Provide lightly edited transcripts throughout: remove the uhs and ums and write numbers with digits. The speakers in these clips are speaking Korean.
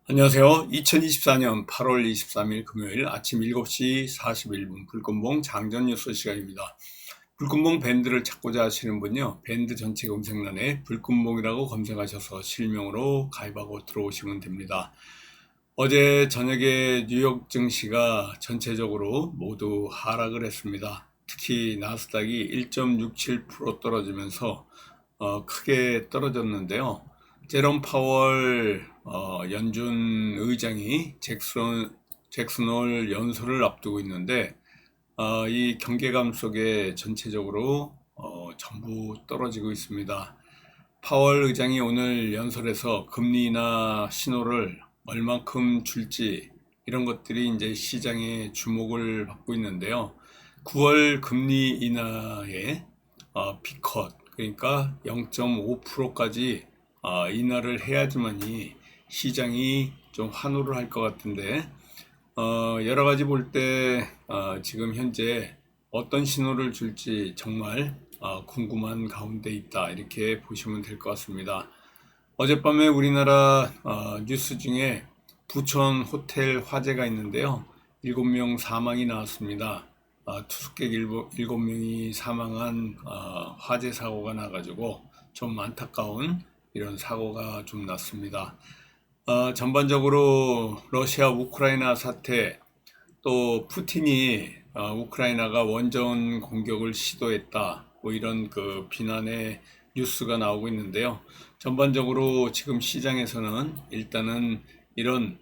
안녕하세요. 2024년 8월 23일 금요일 아침 7시 41분 불금봉 장전 뉴스 시간입니다. 불금봉 밴드를 찾고자 하시는 분요, 밴드 전체 검색란에 불금봉이라고 검색하셔서 실명으로 가입하고 들어오시면 됩니다. 어제 저녁에 뉴욕 증시가 전체적으로 모두 하락을 했습니다. 특히 나스닥이 1.67% 떨어지면서 크게 떨어졌는데요. 제롬 파월 연준 의장이 잭슨홀 연설을 앞두고 있는데, 이 경계감 속에 전체적으로 전부 떨어지고 있습니다. 파월 의장이 오늘 연설에서 금리 인하 신호를 얼만큼 줄지, 이런 것들이 이제 시장의 주목을 받고 있는데요. 9월 금리 인하의 B컷, 그러니까 0.5%까지 인하를 해야지만이 시장이 좀 환호를 할 것 같은데, 여러 가지 볼 때 지금 현재 어떤 신호를 줄지 정말 궁금한 가운데 있다, 이렇게 보시면 될 것 같습니다. 어젯밤에 우리나라 뉴스 중에 부천 호텔 화재가 있는데요. 7명 사망이 나왔습니다. 투숙객 7명이 사망한 화재 사고가 나가지고 좀 안타까운 이런 사고가 좀 났습니다. 전반적으로 러시아 우크라이나 사태, 또 푸틴이 우크라이나가 원전 공격을 시도했다, 뭐 이런 그 비난의 뉴스가 나오고 있는데요. 전반적으로 지금 시장에서는 일단은 이런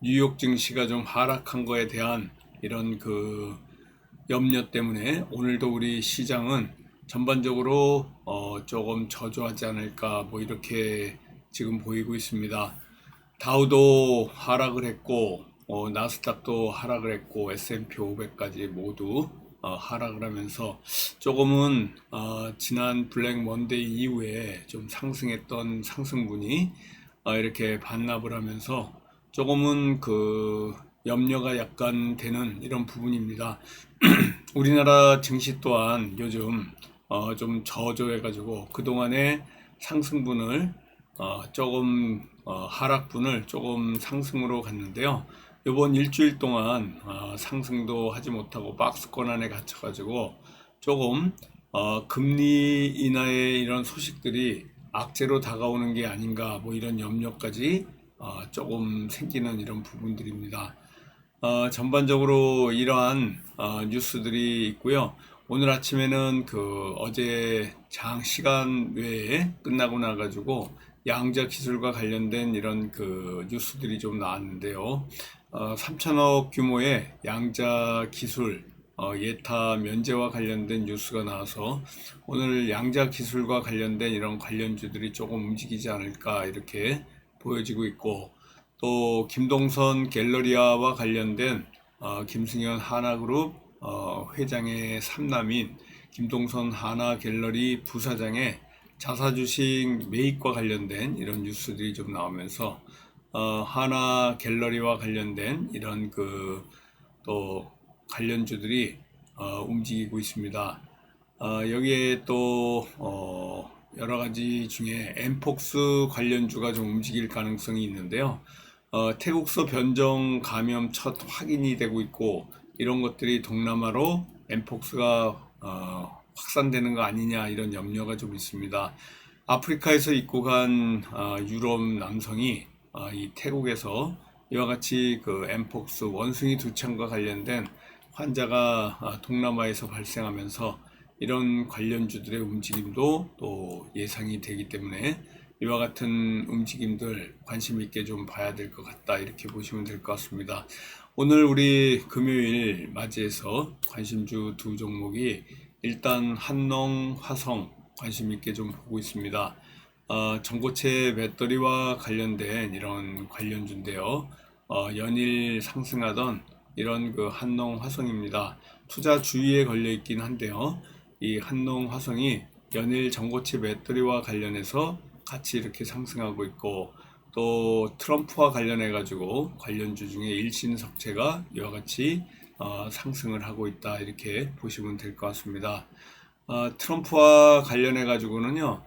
뉴욕 증시가 좀 하락한 거에 대한 이런 그 염려 때문에 오늘도 우리 시장은 전반적으로 조금 저조하지 않을까, 뭐 이렇게 지금 보이고 있습니다. 다우도 하락을 했고, 나스닥도 하락을 했고, S&P 500까지 모두 하락을 하면서 조금은 지난 블랙 먼데이 이후에 좀 상승했던 상승분이 이렇게 반납을 하면서 조금은 그 염려가 약간 되는 이런 부분입니다. 우리나라 증시 또한 요즘 좀 저조해가지고 그동안의 상승분을 조금 하락분을 조금 상승으로 갔는데요. 이번 일주일 동안 상승도 하지 못하고 박스권 안에 갇혀가지고 조금 금리 인하의 이런 소식들이 악재로 다가오는 게 아닌가, 뭐 이런 염려까지 조금 생기는 이런 부분들입니다. 전반적으로 이러한 뉴스들이 있고요. 오늘 아침에는 그 어제 장 시간 외에 끝나고 나가지고 양자 기술과 관련된 이런 그 뉴스들이 좀 나왔는데요. 3천억 규모의 양자 기술 예타 면제와 관련된 뉴스가 나와서 오늘 양자 기술과 관련된 이런 관련주들이 조금 움직이지 않을까, 이렇게 보여지고 있고, 또 김동선 갤러리아와 관련된 김승현 하나그룹 회장의 삼남인 김동선 하나갤러리 부사장의 자사주식 매입과 관련된 이런 뉴스들이 좀 나오면서 하나갤러리와 관련된 이런 그 또 관련주들이 움직이고 있습니다. 여기에 또 여러 가지 중에 엠폭스 관련주가 좀 움직일 가능성이 있는데요. 태국서 변종 감염 첫 확인이 되고 있고, 이런 것들이 동남아로 엠폭스가 확산되는 거 아니냐, 이런 염려가 좀 있습니다. 아프리카에서 입국한 유럽 남성이 이 태국에서 이와 같이 그 엠폭스 원숭이 두창과 관련된 환자가 동남아에서 발생하면서 이런 관련주들의 움직임도 또 예상이 되기 때문에 이와 같은 움직임들 관심 있게 좀 봐야 될 것 같다, 이렇게 보시면 될 것 같습니다. 오늘 우리 금요일 맞이해서 관심주 두 종목이 일단 한농, 화성 관심 있게 좀 보고 있습니다. 전고체 배터리와 관련된 이런 관련주인데요. 연일 상승하던 이런 그 한농, 화성입니다. 투자 주의에 걸려 있긴 한데요. 이 한농, 화성이 연일 전고체 배터리와 관련해서 같이 이렇게 상승하고 있고, 또 트럼프와 관련해 가지고 관련주 중에 일신석체가 이와 같이 상승을 하고 있다, 이렇게 보시면 될 것 같습니다. 트럼프와 관련해 가지고는요,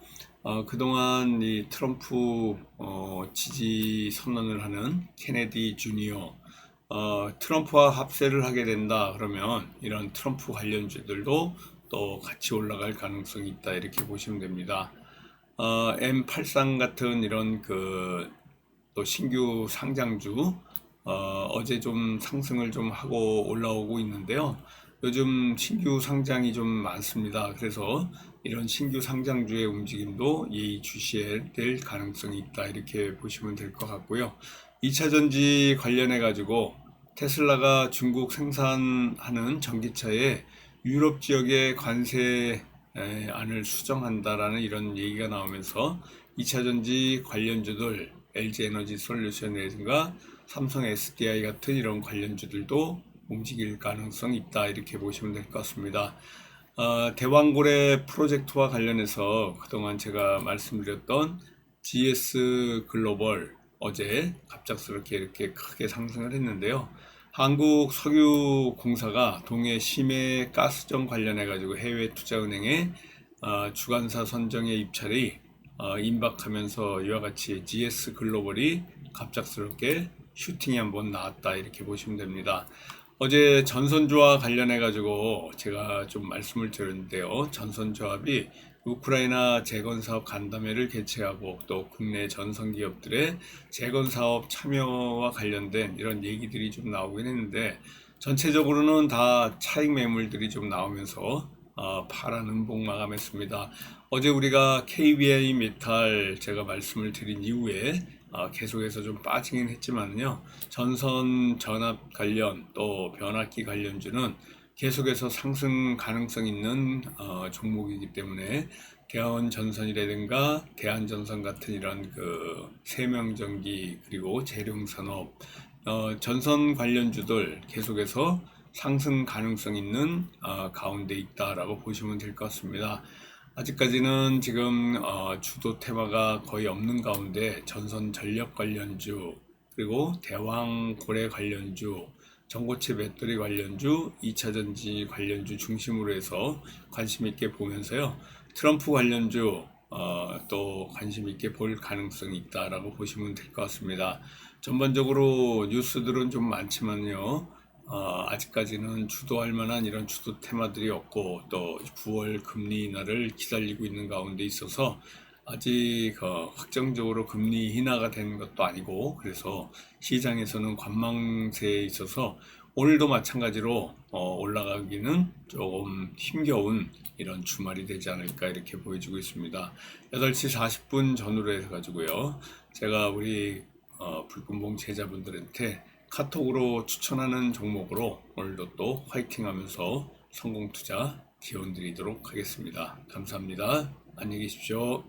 그동안 이 트럼프 지지 선언을 하는 케네디 주니어, 트럼프와 합세를 하게 된다 그러면 이런 트럼프 관련주들도 또 같이 올라갈 가능성이 있다 이렇게 보시면 됩니다. M83 같은 이런 또 신규 상장주, 어제 좀 상승을 좀 하고 올라오고 있는데요. 요즘 신규 상장이 좀 많습니다. 그래서 이런 신규 상장주의 움직임도 예의주시해야 될 가능성이 있다 이렇게 보시면 될 것 같고요. 2차전지 관련해 가지고 테슬라가 중국 생산하는 전기차에 유럽 지역의 관세 안을 수정한다라는 이런 얘기가 나오면서 2차전지 관련주들 LG에너지 솔루션이라든가 삼성 SDI 같은 이런 관련주들도 움직일 가능성이 있다 이렇게 보시면 될 것 같습니다. 대왕고래 프로젝트와 관련해서 그동안 제가 말씀드렸던 GS 글로벌 어제 갑작스럽게 이렇게 크게 상승을 했는데요. 한국석유공사가 동해 심해 가스정 관련해 가지고 해외투자은행에 주관사 선정의 입찰이 임박하면서 이와 같이 GS 글로벌이 갑작스럽게 슈팅이 한번 나왔다 이렇게 보시면 됩니다. 어제 전선조합 관련해 가지고 제가 좀 말씀을 드렸는데요. 전선조합이 우크라이나 재건사업 간담회를 개최하고 또 국내 전선기업들의 재건사업 참여와 관련된 이런 얘기들이 좀 나오긴 했는데, 전체적으로는 다 차익 매물들이 좀 나오면서 파란 음봉 마감했습니다. 어제 우리가 KBI 메탈 제가 말씀을 드린 이후에 계속해서 좀 빠지긴 했지만요. 전선 전압 관련 또 변압기 관련주는 계속해서 상승 가능성 있는 종목이기 때문에 대원전선이라든가 대한전선 같은 이런 세명전기 그리고 재룡산업 전선 관련주들 계속해서 상승 가능성 있는 가운데 있다라고 보시면 될 것 같습니다. 아직까지는 지금 주도 테마가 거의 없는 가운데 전선 전력 관련주 그리고 대왕 고래 관련주, 전고체 배터리 관련주, 2차전지 관련주 중심으로 해서 관심 있게 보면서요. 트럼프 관련주 또 관심 있게 볼 가능성이 있다라고 보시면 될 것 같습니다. 전반적으로 뉴스들은 좀 많지만요. 아직까지는 주도할 만한 이런 주도 테마들이 없고 또 9월 금리 인하를 기다리고 있는 가운데 있어서 아직 확정적으로 금리 인하가 된 것도 아니고, 그래서 시장에서는 관망세에 있어서 오늘도 마찬가지로 올라가기는 조금 힘겨운 이런 주말이 되지 않을까 이렇게 보여지고 있습니다. 8시 40분 전후로 해서 가지고요. 제가 우리 불금봉 제자분들한테 카톡으로 추천하는 종목으로 오늘도 또 화이팅 하면서 성공 투자 기원 드리도록 하겠습니다. 감사합니다. 안녕히 계십시오.